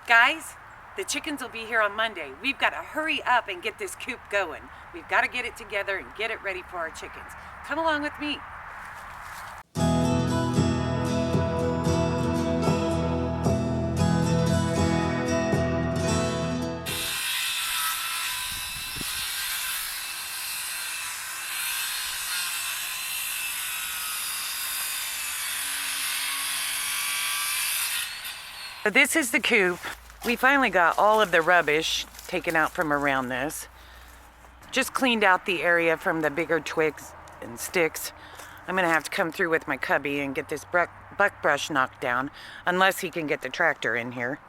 Guys, the chickens will be here on Monday. We've got to hurry up and get this coop going. We've got to get it together and get it ready for our chickens. Come along with me. So this is the coop. We finally got all of the rubbish taken out from around this. Just cleaned out the area from the bigger twigs and sticks. I'm gonna have to come through with my cubby and get this buckbrush knocked down, unless he can get the tractor in here.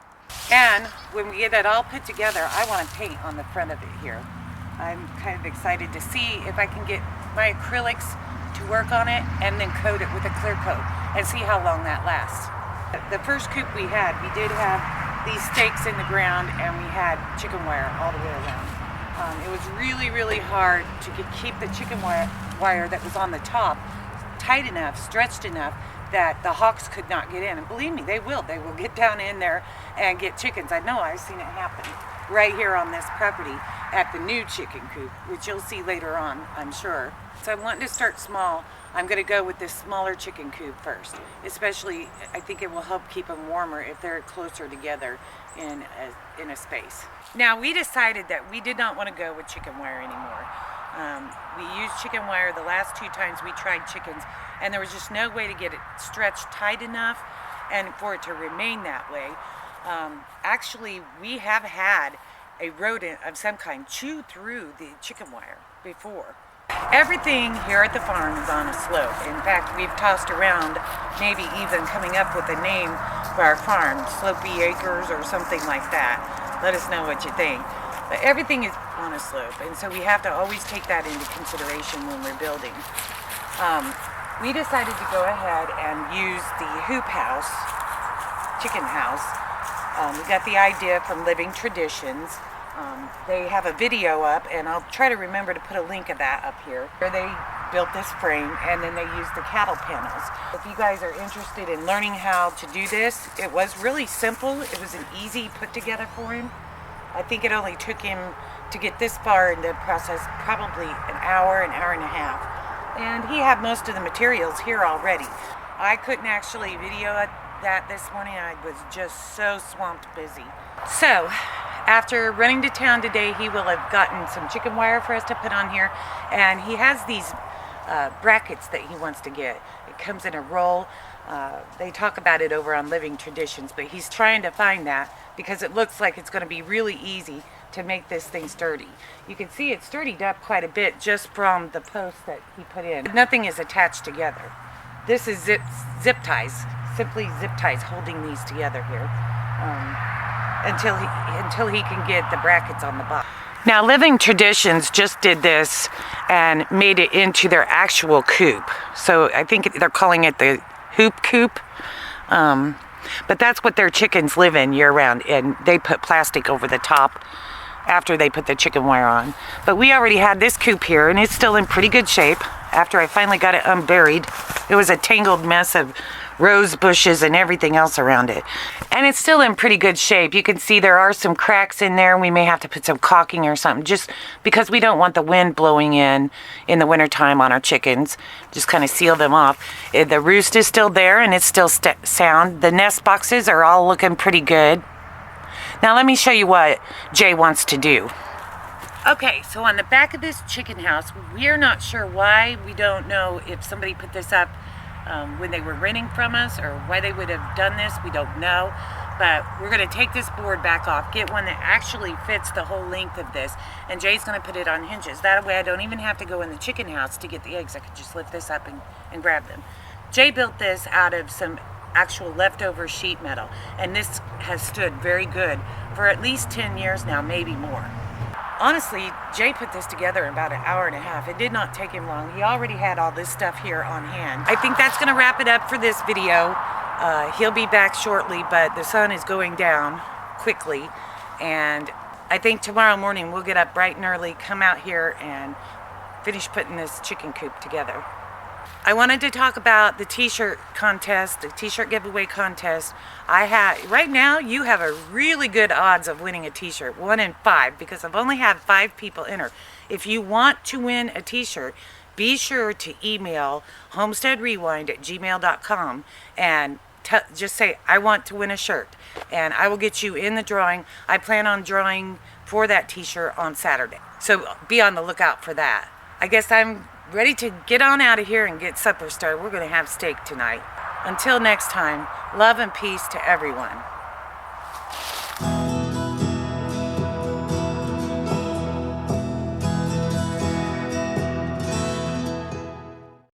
And when we get that all put together, I want to paint on the front of it here. I'm kind of excited to see if I can get my acrylics to work on it and then coat it with a clear coat and see how long that lasts. The first coop we did have these stakes in the ground, and we had chicken wire all the way around. It was really, really hard to keep the chicken wire that was on the top tight enough, stretched enough, that the hawks could not get in. And believe me, they will. They will get down in there and get chickens. I know, I've seen it happen right here on this property at the new chicken coop, which you'll see later on, I'm sure. So I'm wanting to start small. I'm going to go with this smaller chicken coop first. Especially, I think it will help keep them warmer if they're closer together in a space. Now, we decided that we did not want to go with chicken wire anymore. We used chicken wire the last 2 times we tried chickens, and there was just no way to get it stretched tight enough and for it to remain that way. Actually, we have had a rodent of some kind chew through the chicken wire before. Everything here at the farm is on a slope. In fact, we've tossed around maybe even coming up with a name for our farm, Slopey Acres or something like that. Let us know what you think. But everything is on a slope, and so we have to always take that into consideration when we're building. We decided to go ahead and use the hoop house, chicken house. We got the idea from Living Traditions. They have a video up, and I'll try to remember to put a link of that up here, where they built this frame and then they used the cattle panels. If you guys are interested in learning how to do this, it was really simple. It was an easy put together for him. I think it only took him to get this far in the process probably an hour and a half. And he had most of the materials here already. I couldn't actually video that this morning. I was just so swamped busy. So, after running to town today, he will have gotten some chicken wire for us to put on here, and he has these brackets that he wants to get. It comes in a roll. They talk about it over on Living Traditions, but he's trying to find that because it looks like it's going to be really easy to make this thing sturdy. You can see it's sturdied up quite a bit just from the posts that he put in. Nothing is attached together. This is zip ties, simply zip ties holding these together here. Until he can get the brackets on the bottom. Now, Living Traditions just did this and made it into their actual coop. So I think they're calling it the hoop coop. But that's what their chickens live in year round, and they put plastic over the top after they put the chicken wire on. But we already had this coop here, and it's still in pretty good shape. After I finally got it unburied, it was a tangled mess of rose bushes and everything else around it. And it's still in pretty good shape. You can see there are some cracks in there. We may have to put some caulking or something, just because we don't want the wind blowing in the wintertime on our chickens. Just kind of seal them off. The roost is still there, and it's still sound. The nest boxes are all looking pretty good. Now let me show you what Jay wants to do. Okay, so on the back of this chicken house, we're not sure why. We don't know if somebody put this up when they were renting from us, or why they would have done this. We don't know, but we're going to take this board back off, get one that actually fits the whole length of this, and Jay's going to put it on hinges. That way I don't even have to go in the chicken house to get the eggs. I could just lift this up and grab them. Jay built this out of some actual leftover sheet metal, and this has stood very good for at least 10 years now, maybe more. Honestly, Jay put this together in about an hour and a half. It did not take him long. He already had all this stuff here on hand. I think that's going to wrap it up for this video. He'll be back shortly, but the sun is going down quickly. And I think tomorrow morning we'll get up bright and early, come out here and finish putting this chicken coop together. I wanted to talk about the t-shirt contest, the t-shirt giveaway contest. Right now you have a really good odds of winning a t-shirt, 1 in 5, because I've only had 5 people enter. If you want to win a t-shirt, be sure to email homesteadrewind@gmail.com and just say, I want to win a shirt, and I will get you in the drawing. I plan on drawing for that t-shirt on Saturday, so be on the lookout for that. I guess I'm ready to get on out of here and get supper started. We're going to have steak tonight. Until next time, love and peace to everyone.